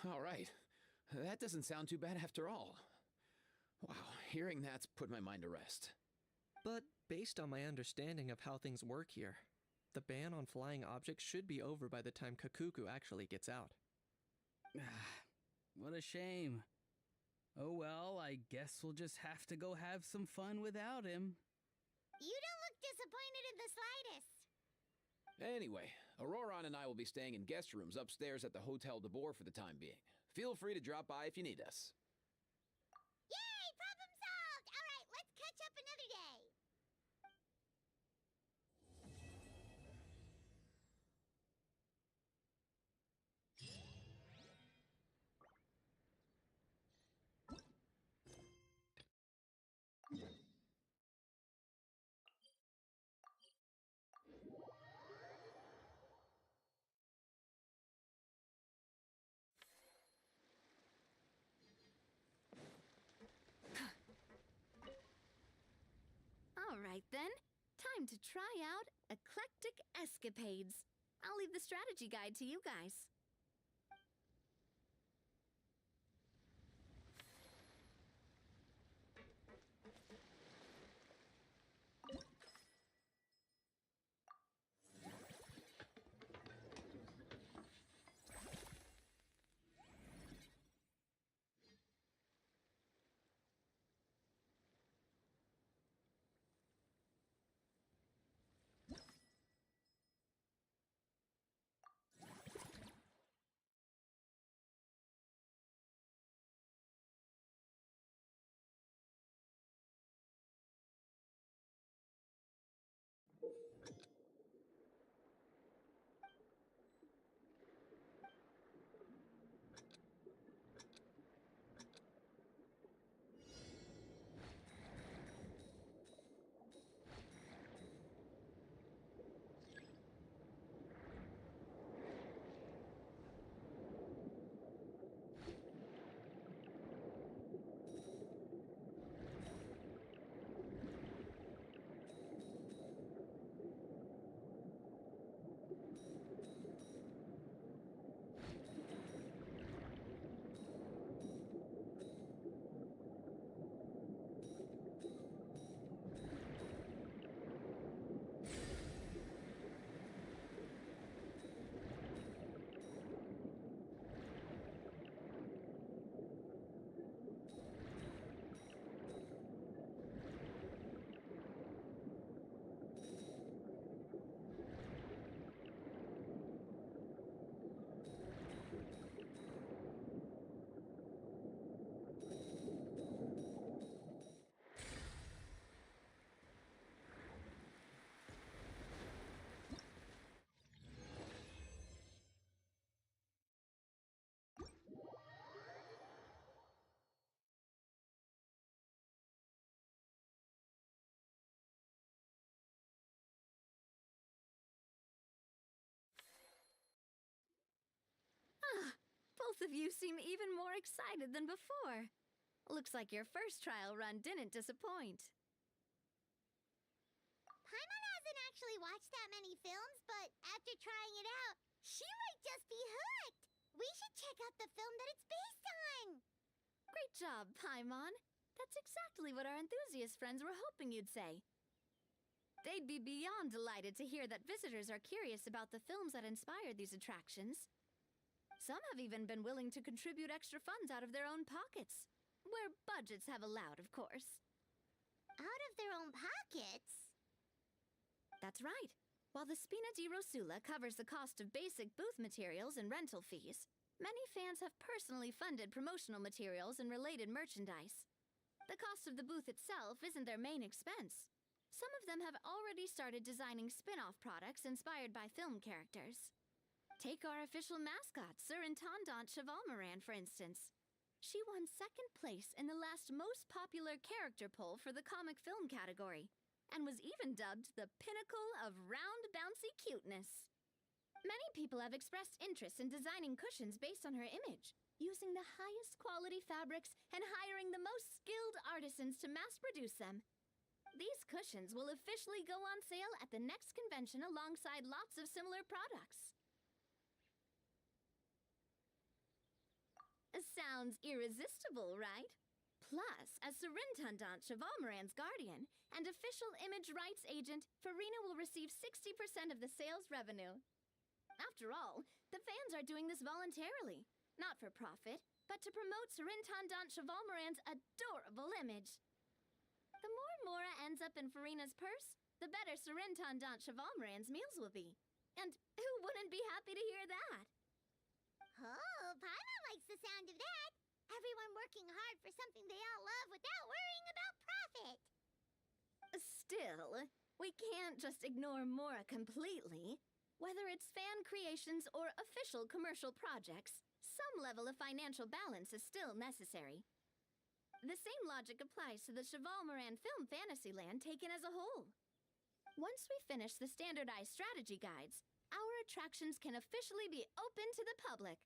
All right. That doesn't sound too bad after all. Wow, hearing that's put my mind to rest. But based on my understanding of how things work here, the ban on flying objects should be over by the time Kakuku actually gets out. What a shame. Oh well, I guess we'll just have to go have some fun without him. You don't look disappointed in the slightest. Anyway, Auroron and I will be staying in guest rooms upstairs at the Hotel de Boer for the time being. Feel free to drop by if you need us. Yay! Problem solved! All right, let's catch up another day. All right then, time to try out Eclectic Escapades. I'll leave the strategy guide to you guys. Both of you seem even more excited than before. Looks like your first trial run didn't disappoint. Paimon hasn't actually watched that many films, but after trying it out, she might just be hooked. We should check out the film that it's based on! Great job, Paimon. That's exactly what our enthusiast friends were hoping you'd say. They'd be beyond delighted to hear that visitors are curious about the films that inspired these attractions. Some have even been willing to contribute extra funds out of their own pockets. Where budgets have allowed, of course. Out of their own pockets? That's right. While the Spina di Rosula covers the cost of basic booth materials and rental fees, many fans have personally funded promotional materials and related merchandise. The cost of the booth itself isn't their main expense. Some of them have already started designing spin-off products inspired by film characters. Take our official mascot, Sir Intendant Chevalmoran, for instance. She won second place in the last most popular character poll for the comic film category, and was even dubbed the pinnacle of round, bouncy cuteness. Many people have expressed interest in designing cushions based on her image, using the highest quality fabrics and hiring the most skilled artisans to mass-produce them. These cushions will officially go on sale at the next convention alongside lots of similar products. Sounds irresistible, right? Plus, as Surintendant Chevalmoran's guardian and official image rights agent, Farina will receive 60% of the sales revenue. After all, the fans are doing this voluntarily, not for profit, but to promote Surintendant Chevalmoran's adorable image. The more Mora ends up in Farina's purse, the better Surintendant Chevalmoran's meals will be. And who wouldn't be happy to hear that? Oh, Paimon likes the sound of that. Everyone working hard for something they all love without worrying about profit. Still, we can't just ignore Mora completely. Whether it's fan creations or official commercial projects, some level of financial balance is still necessary. The same logic applies to the Chevalmoran film Fantasyland taken as a whole. Once we finish the standardized strategy guides, our attractions can officially be open to the public.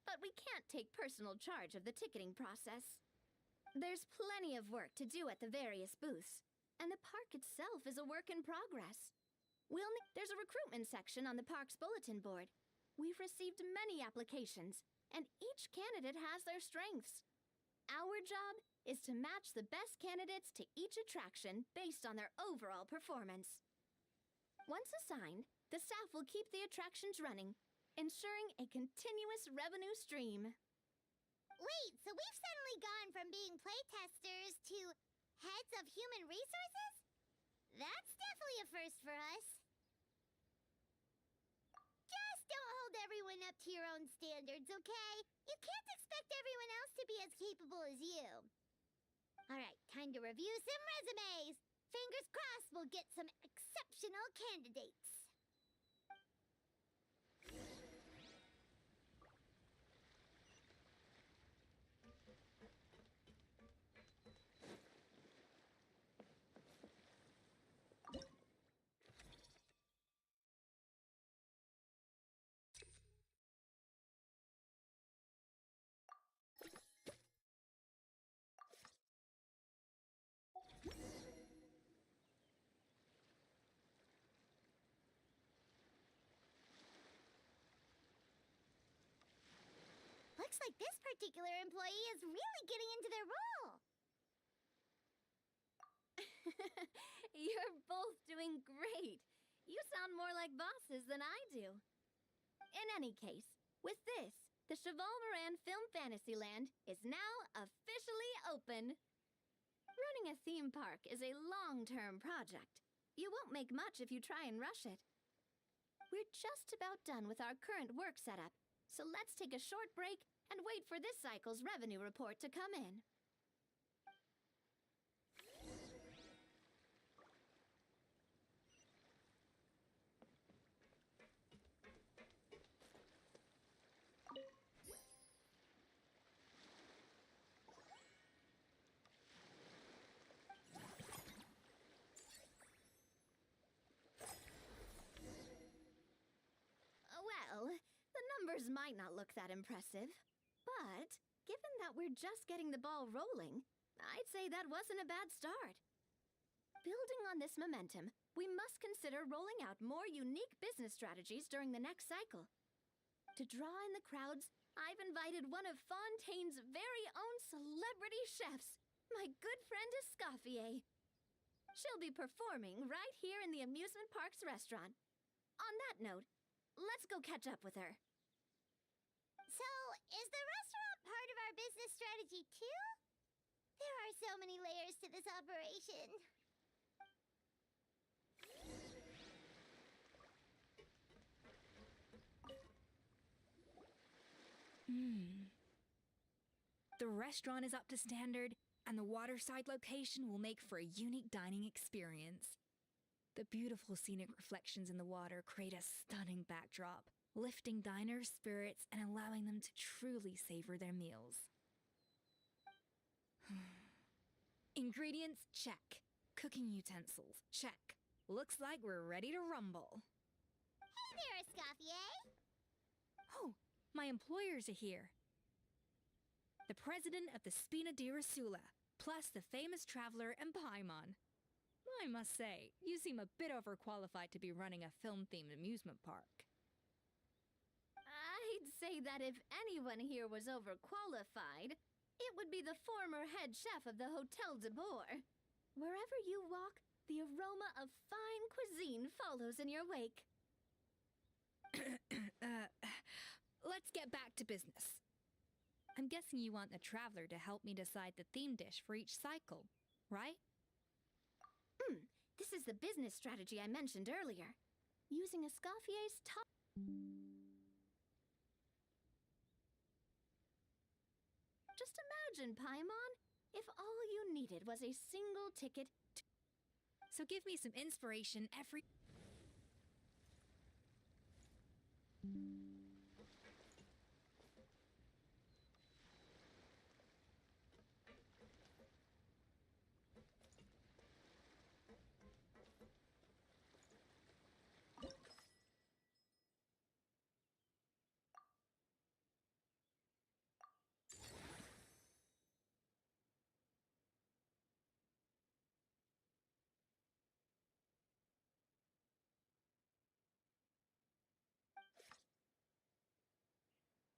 But we can't take personal charge of the ticketing process. There's plenty of work to do at the various booths, and the park itself is a work in progress. There's a recruitment section on the park's bulletin board. We've received many applications, and each candidate has their strengths. Our job is to match the best candidates to each attraction based on their overall performance. Once assigned, the staff will keep the attractions running, ensuring a continuous revenue stream. Wait, so we've suddenly gone from being playtesters to heads of human resources? That's definitely a first for us. Just don't hold everyone up to your own standards, okay? You can't expect everyone else to be as capable as you. Alright, time to review some resumes. Fingers crossed we'll get some exceptional candidates. Looks like this particular employee is really getting into their role. You're both doing great. You sound more like bosses than I do. In any case, with this, the Chevalmoran Film Fantasyland is now officially open. Running a theme park is a long-term project. You won't make much if you try and rush it. We're just about done with our current work setup, so let's take a short break and wait for this cycle's revenue report to come in. Well, the numbers might not look that impressive, but given that we're just getting the ball rolling, I'd say that wasn't a bad start. Building on this momentum, we must consider rolling out more unique business strategies during the next cycle. To draw in the crowds, I've invited one of Fontaine's very own celebrity chefs, my good friend Escoffier. She'll be performing right here in the amusement park's restaurant. On that note, let's go catch up with her. So, is the restaurant part of our business strategy too? There are so many layers to this operation. The restaurant is up to standard, and the waterside location will make for a unique dining experience. The beautiful scenic reflections in the water create a stunning backdrop, lifting diners' spirits and allowing them to truly savor their meals. Ingredients, check. Cooking utensils, check. Looks like we're ready to rumble. Hey there, Escoffier! Oh, my employers are here. The president of the Spina di Rosula, plus the famous traveler and Paimon. I must say, you seem a bit overqualified to be running a film-themed amusement park. I'd say that if anyone here was overqualified, it would be the former head chef of the Hotel de Bourg. Wherever you walk, the aroma of fine cuisine follows in your wake. Let's get back to business. I'm guessing you want the traveler to help me decide the theme dish for each cycle, right? This is the business strategy I mentioned earlier. Using Escoffier's top... Just imagine, Paimon, if all you needed was a single ticket to... So give me some inspiration every...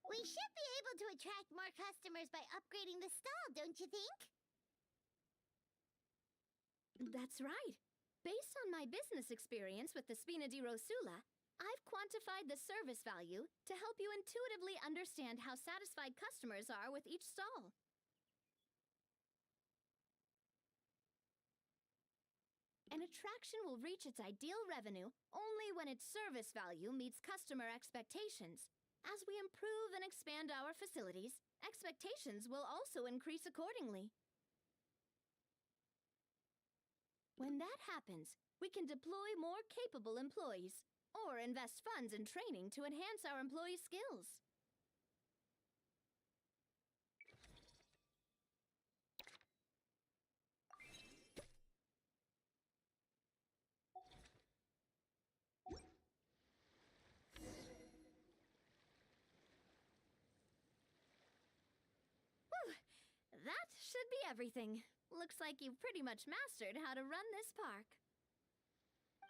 We should be able to attract more customers by upgrading the stall, don't you think? That's right. Based on my business experience with the Spina di Rosula, I've quantified the service value to help you intuitively understand how satisfied customers are with each stall. An attraction will reach its ideal revenue only when its service value meets customer expectations. As we improve and expand our facilities, expectations will also increase accordingly. When that happens, we can deploy more capable employees or invest funds in training to enhance our employees' skills. That should be everything. Looks like you've pretty much mastered how to run this park.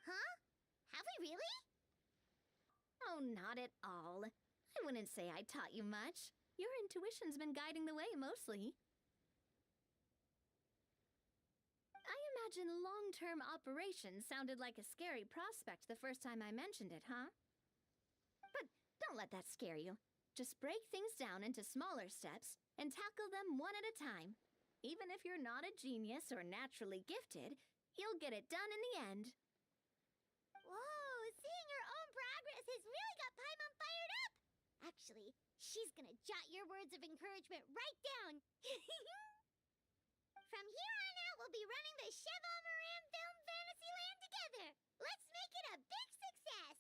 Huh? Have we really? Oh, not at all. I wouldn't say I taught you much. Your intuition's been guiding the way mostly. I imagine long-term operations sounded like a scary prospect the first time I mentioned it, huh? But don't let that scare you. Just break things down into smaller steps and tackle them one at a time. Even if you're not a genius or naturally gifted, you'll get it done in the end. Whoa, seeing her own progress has really got Paimon fired up! Actually, she's gonna jot your words of encouragement right down. From here on out, we'll be running the Cheval Moran Film Fantasyland together. Let's make it a big success!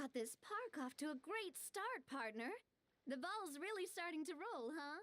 got this park off to a great start, partner. The ball's really starting to roll, huh?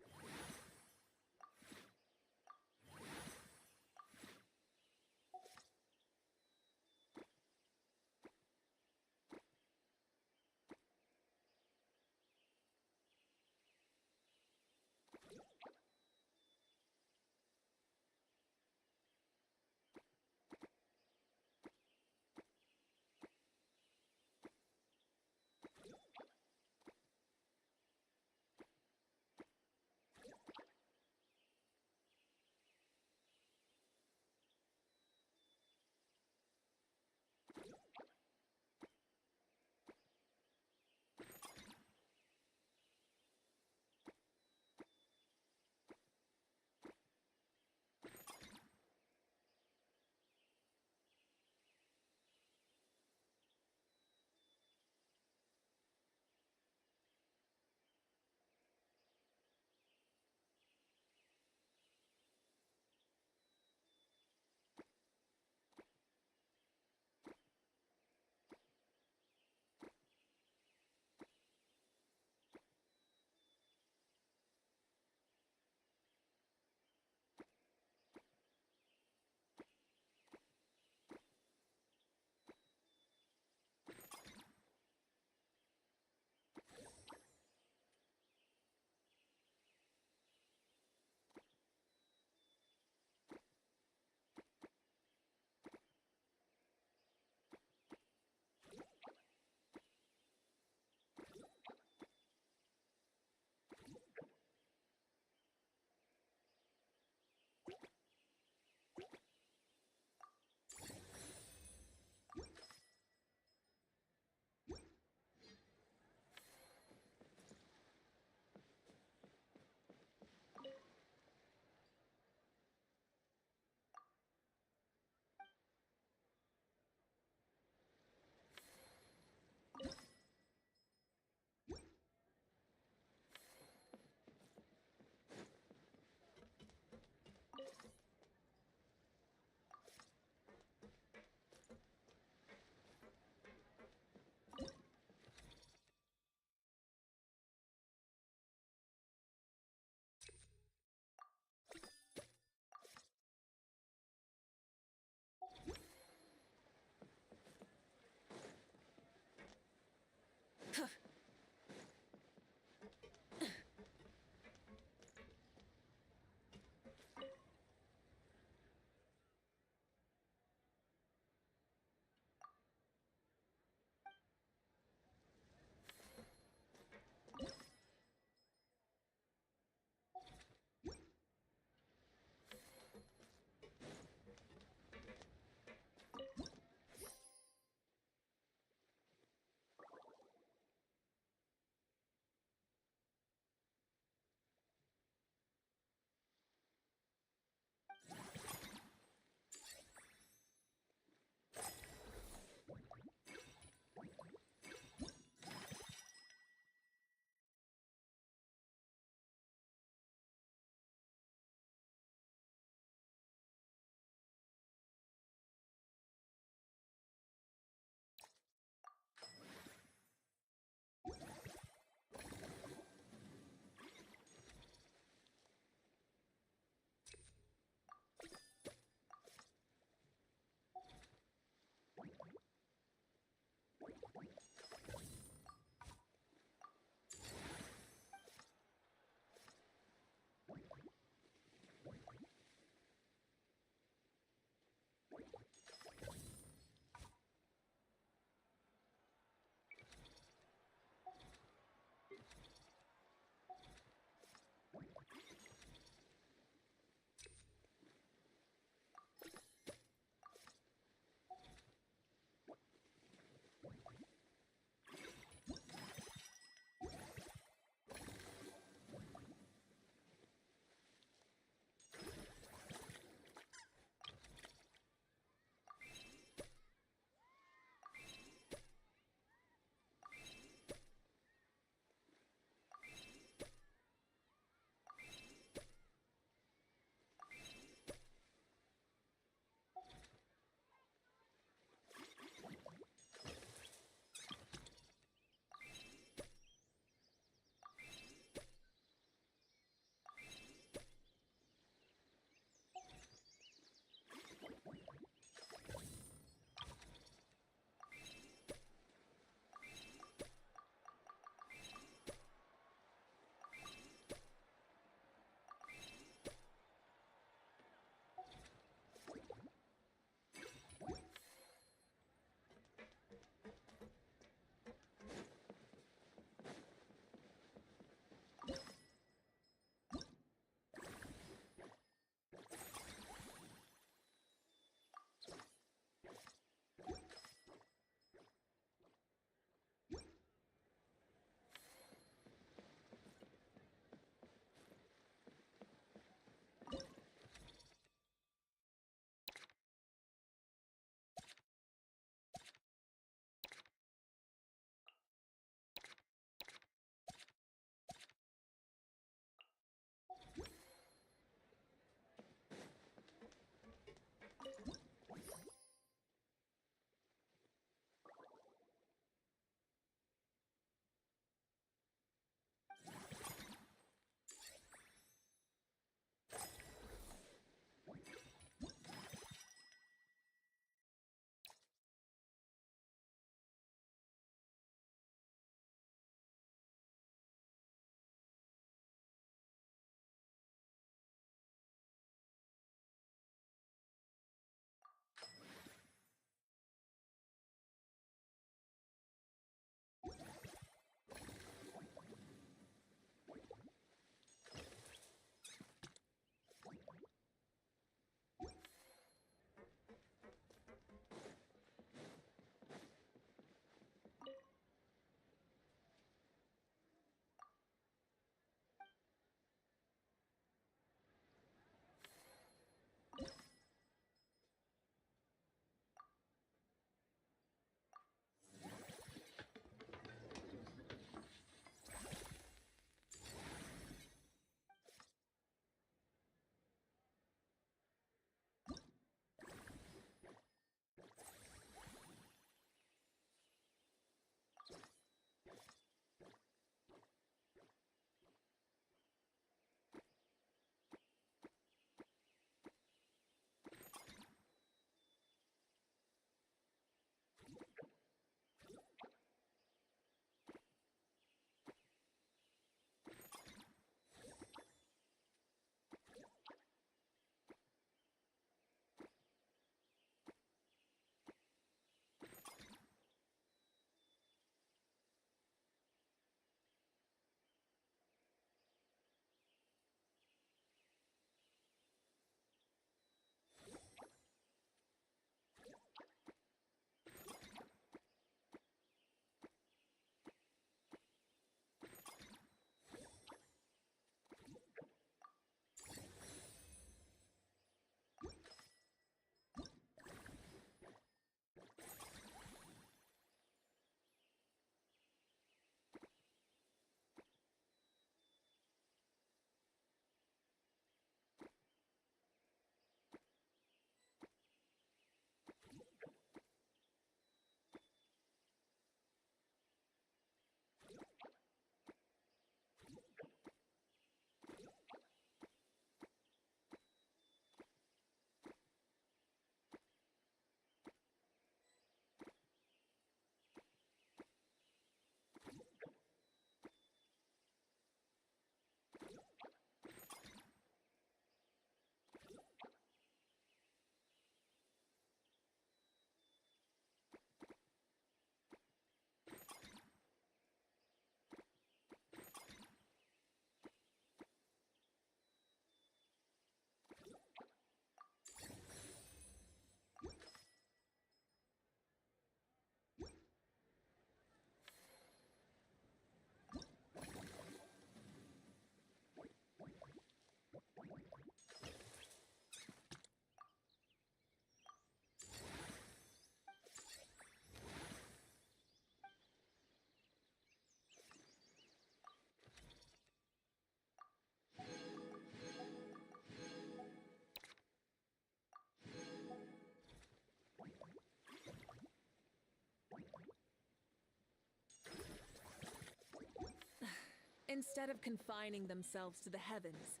Instead of confining themselves to the heavens,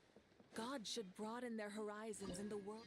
God should broaden their horizons in the world.